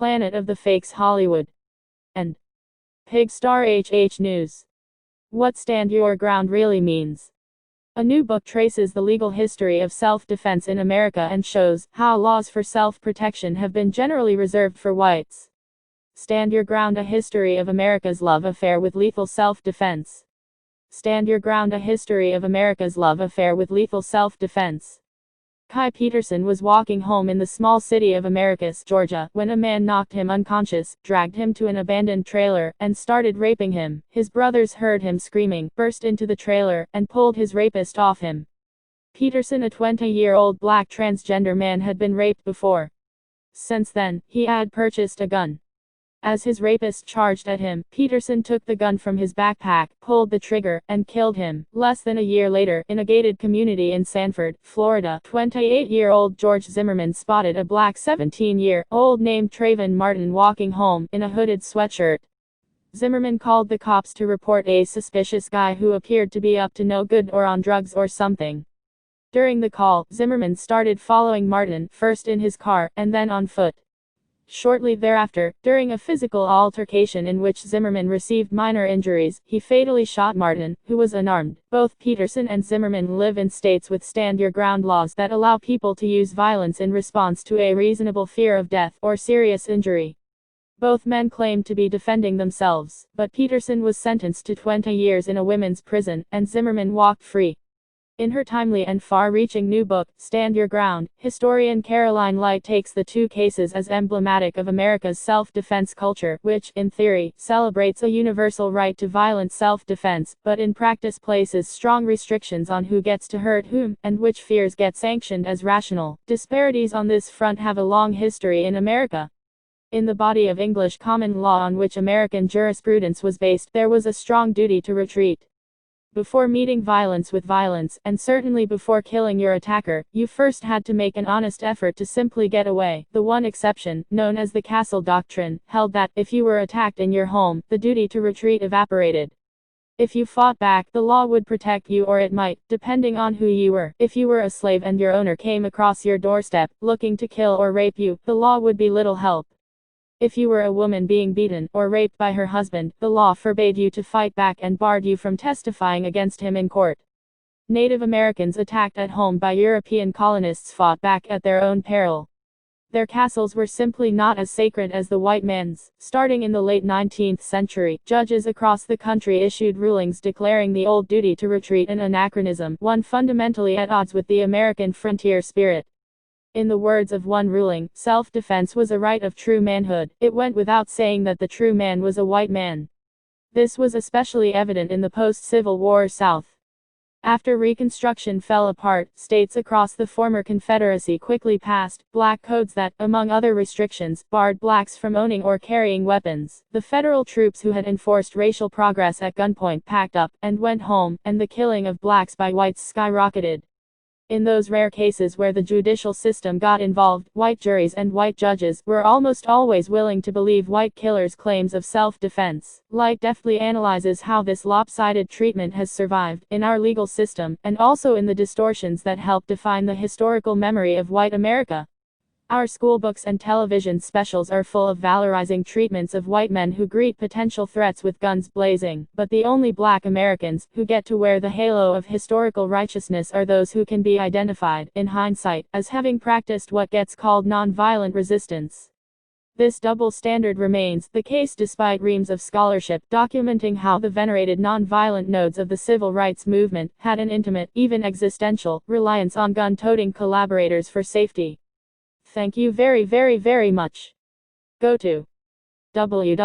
Planet of the Fakes Hollywood, and Pigstar HH News. What Stand Your Ground really means. A new book traces the legal history of self-defense in America and shows how laws for self-protection have been generally reserved for whites. Stand Your Ground: A History of America's Love Affair with Lethal Self-Defense. Stand Your Ground: A History of America's Love Affair with Lethal Self-Defense. Kai Peterson was walking home in the small city of Americus, Georgia, when a man knocked him unconscious, dragged him to an abandoned trailer, and started raping him. His brothers heard him screaming, burst into the trailer, and pulled his rapist off him. Peterson, a 20-year-old black transgender man, had been raped before. Since then, he had purchased a gun. As his rapist charged at him, Peterson took the gun from his backpack, pulled the trigger, and killed him. Less than a year later, in a gated community in Sanford, Florida, 28-year-old George Zimmerman spotted a black 17-year-old named Trayvon Martin walking home in a hooded sweatshirt. Zimmerman called the cops to report a suspicious guy who appeared to be up to no good or on drugs or something. During the call, Zimmerman started following Martin, first in his car, and then on foot. Shortly thereafter, during a physical altercation in which Zimmerman received minor injuries, he fatally shot Martin, who was unarmed. Both Peterson and Zimmerman live in states with stand your ground laws that allow people to use violence in response to a reasonable fear of death or serious injury. Both men claimed to be defending themselves, but Peterson was sentenced to 20 years in a women's prison, and Zimmerman walked free. In her timely and far-reaching new book, Stand Your Ground, historian Caroline Light takes the two cases as emblematic of America's self-defense culture, which, in theory, celebrates a universal right to violent self-defense, but in practice places strong restrictions on who gets to hurt whom, and which fears get sanctioned as rational. Disparities on this front have a long history in America. In the body of English common law on which American jurisprudence was based, there was a strong duty to retreat. Before meeting violence with violence, and certainly before killing your attacker, you first had to make an honest effort to simply get away. The one exception, known as the Castle Doctrine, held that, if you were attacked in your home, the duty to retreat evaporated. If you fought back, the law would protect you, or it might, depending on who you were. If you were a slave and your owner came across your doorstep, looking to kill or rape you, the law would be little help. If you were a woman being beaten or raped by her husband, the law forbade you to fight back and barred you from testifying against him in court. Native Americans attacked at home by European colonists fought back at their own peril. Their castles were simply not as sacred as the white man's. Starting in the late 19th century, judges across the country issued rulings declaring the old duty to retreat an anachronism, one fundamentally at odds with the American frontier spirit. In the words of one ruling, self-defense was a right of true manhood. It went without saying that the true man was a white man. This was especially evident in the post-Civil War South. After Reconstruction fell apart, states across the former Confederacy quickly passed black codes that, among other restrictions, barred blacks from owning or carrying weapons. The federal troops who had enforced racial progress at gunpoint packed up and went home, and the killing of blacks by whites skyrocketed. In those rare cases where the judicial system got involved, white juries and white judges were almost always willing to believe white killers' claims of self-defense. Light deftly analyzes how this lopsided treatment has survived in our legal system, and also in the distortions that help define the historical memory of white America. Our schoolbooks and television specials are full of valorizing treatments of white men who greet potential threats with guns blazing, but the only black Americans who get to wear the halo of historical righteousness are those who can be identified, in hindsight, as having practiced what gets called nonviolent resistance. This double standard remains the case despite reams of scholarship documenting how the venerated nonviolent nodes of the civil rights movement had an intimate, even existential, reliance on gun-toting collaborators for safety. Thank you very much. Go to www.amer-eka